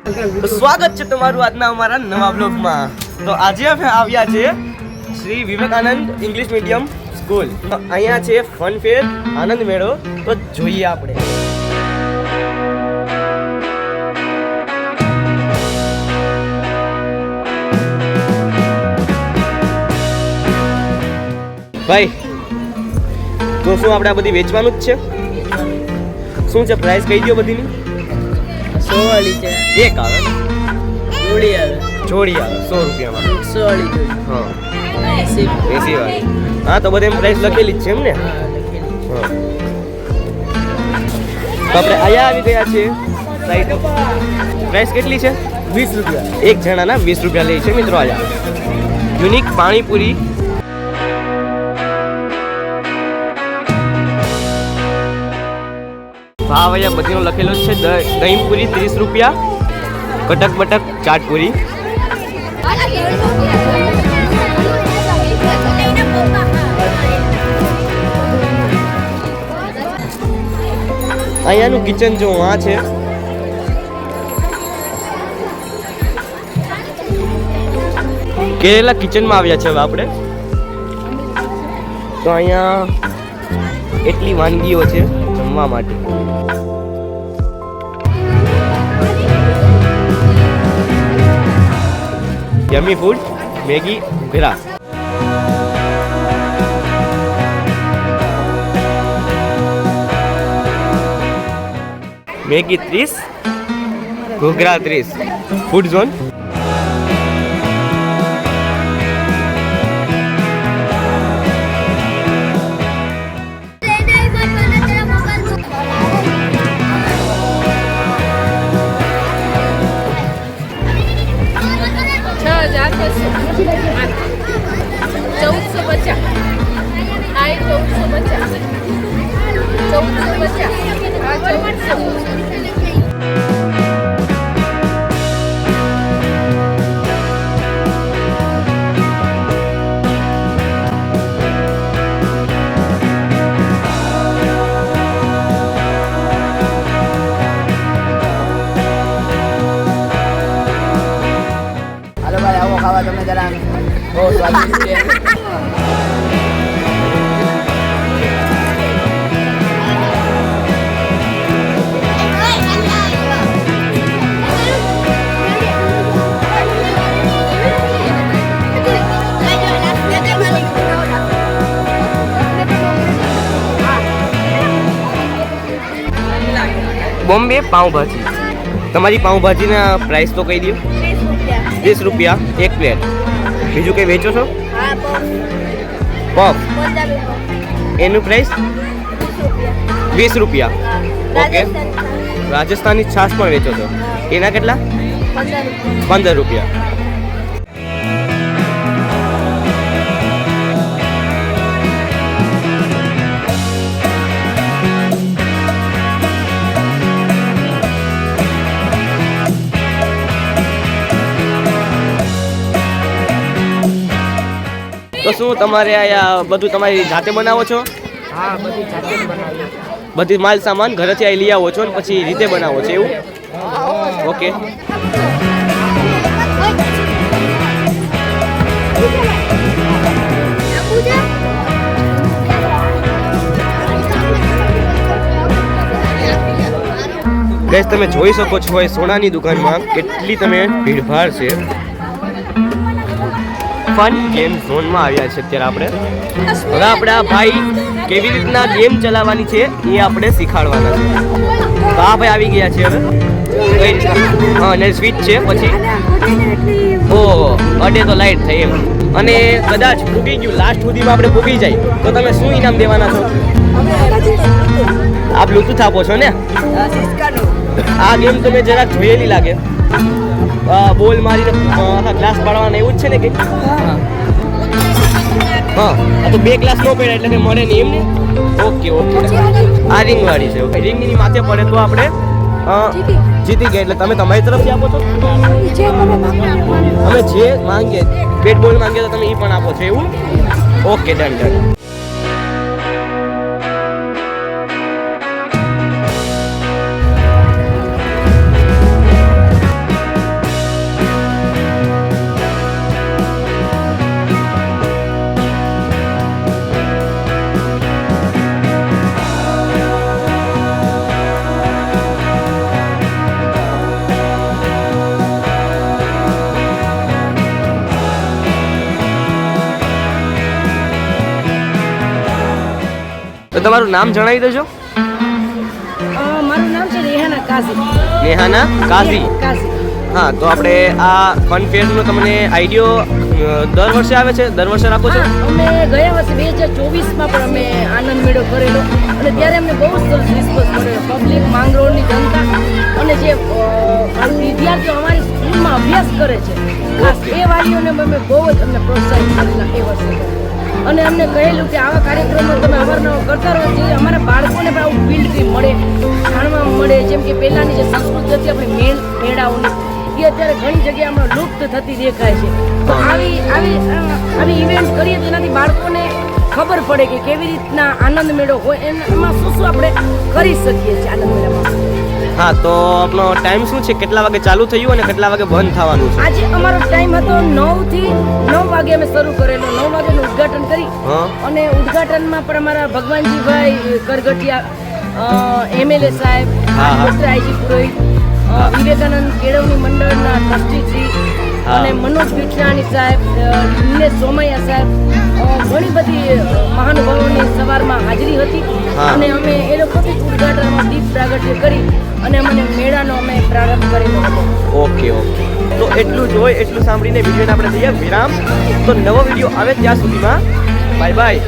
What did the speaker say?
તો સ્વાગત છે તમારું આજના અમારા નવા બ્લોગમાં. તો આજે અમે આવ્યા છે Shri Vivekananda English medium school. તો અહીંયા છે ફન ફેર આનંદ મેળો. તો જોઈએ આપણે. ભાઈ તો શું આપણે આ બધી વેચવાનું જ છે? શું છે પ્રાઇસ કહી દો બધીની. 100 વાળી છે, એક આવે જોડી આવે, જોડી આવે 100 રૂપિયામાં. 100 વાળી જોડી, હા 80 વાળી. હા તો બધે એમ પ્રાઇસ લખેલી જ છે એમ ને. હા લખેલી. હા તો આપણે અહીંયા આવી ગયા છીએ. પ્રાઇસ કેટલી છે? 20 રૂપિયા. એક જણાના 20 રૂપિયા લે છે મિત્રો. અહીંયા યુનિક પાણીપુરી. ભાવ અહીંયા બધીનો લખેલો છે. દહીં પૂરી 30 રૂપિયા, કટક બટક ચાટ પૂરી. અહીંયાનું કિચન જો આ છે. કેરેલા કિચનમાં આવ્યા છે હવે આપણે. તો અહીંયા એટલી વાનગીઓ છે જમવા માટે. યમી ફૂડ, મેગી, ઘૂઘરા. મેગી 30, ઘૂઘરા 30. Food zone. ખાવા તમને જરા બહુ સ્વાદિષ્ટ છે. બોમ્બે પાઉંભાજી. તમારી પાઉંભાજીના પ્રાઇસ તો કહી દો. 30 રૂપિયા એક પ્લેટ. બીજું કંઈ વેચો છો? પફ. એનું પ્રાઇસ 20 રૂપિયા. ઓકે. રાજસ્થાની છાશ પણ વેચો છો. એના કેટલા? 15 રૂપિયા. તો શું તમારે અહીંયા બધું તમારી જાતે બનાવો છો? હા બધી જાતે જ બનાવીએ. બધી માલ સામાન ઘરેથી અહીં લઈ આવો છો ને પછી રીતે બનાવો છો એવું? ઓકે. ગાઈસ તમે જોઈ શકો છો એ સોનાની દુકાનમાં કેટલી તમે ભીડભાડ છે. ફન ગેમ ઝોનમાં આવ્યા છે અત્યારે આપણે. હવે આપણે આ ભાઈ કેવી રીતના ગેમ ચલાવવાની છે એ આપણે શીખવાડવાના છે. તો આ ભાઈ આવી ગયા છે હવે. કઈ રીતના? હા અને સ્વિચ છે પછી ઓહો અડે તો લાઈટ થઈ એમ. અને કદાચ ફૂગી ગયું લાસ્ટ સુધીમાં આપણે ફૂગી જાય તો તમે શું ઇનામ દેવાના છો? આ બ્લૂટૂથ આપો છો ને? આ ગેમ તો મેં જરાક જોયેલી લાગે. બોલ મારીને ગ્લાસ પાડવાના એવું જ છે ને કે? હા તો 2 ગ્લાસ નો પડે એટલે કંઈ મળે નહીં એમ ને? Okay okay. આ રિંગ વાળી છે. ઓકે રિંગની માથે પડે તો આપણે જીતી ગયા. એટલે તમે તમારી તરફથી આપો છો? અમે જે માંગીએ બેટ બોલ માંગીએ તો તમે એ પણ આપો છો એવું? Okay done done. તમારું નામ જણાવી દેજો. મારું નામ છે રેહાના કાઝી. નેહાના કાઝી. કાઝી. હા, તો આપણે આ ફન ફેરનો તમને આઈડિયો દર વર્ષે આવે છે? દર વર્ષે રાખો છો? અમે ગયા વર્ષે 2024માં પણ અમે આનંદ મેળો કરેલો અને ત્યારે અમને બહુ સરસ રિસ્પોન્સ મળેલો. પબ્લિક, માંગરોળની જનતા અને જે વિદ્યાર્થીઓ અમારી સ્કૂલમાં અભ્યાસ કરે છે ખાસ એ વાલીઓને અમે બહુ જ અમને પ્રોત્સાહિત કરેલા એ વર્ષે. અને અમને કહેલું કે આવા કાર્યક્રમો તમે અવારનવાર કરતા રહો, જે અમારા બાળકોને પણ આવું ફીલ્ડ મળે, જાણવા મળે. જેમ કે પહેલાંની જે સંસ્કૃતિ હતી આપણી મેળાઓની, એ અત્યારે ઘણી જગ્યાએ હમણાં લુપ્ત થતી દેખાય છે. તો આવી ઇવેન્ટ કરીએ તેનાથી બાળકોને ખબર પડે કે કેવી રીતના આનંદ મેળો હોય, એમાં શું શું આપણે કરી શકીએ છીએ આનંદ મેળામાં. હા, તો આપણો ટાઈમ શું છે? કેટલા વાગે ચાલુ થયું અને કેટલા વાગે બંધ થવાનું છે? આજે અમારો ટાઈમ હતો 9 થી 9 વાગે અમે શરૂ કરેલો. 9 વાગ્યાનું ઉદ્ઘાટન કરી અને ઉદ્ઘાટનમાં પણ અમારા ભગવાનજીભાઈ કરગઠિયા, એમએલએ સાહેબ, ડોક્ટર આઈજી પુરોહિત, વિવેકાનંદ કેળવણી મંડળના ટ્રસ્ટી શ્રી અને મનોજ વિઠલાણી સાહેબ, દિનેશ સોમૈયા સાહેબ, ઘણી બધી મહાનુભાવોની સવારમાં હાજરી હતી અને અમે એ લોકોથી ઉદ્ઘાટનમાં દીપ પ્રાગટ્ય કરી અને અમને મેળાનો અમે પ્રારંભ કરેલો હતો. ઓકે. તો એટલું જ હોય, એટલું સાંભળીને વિડીયોને આપણે દઈએ વિરામ. તો નવો વિડીયો આવે ત્યાં સુધીમાં બાય બાય.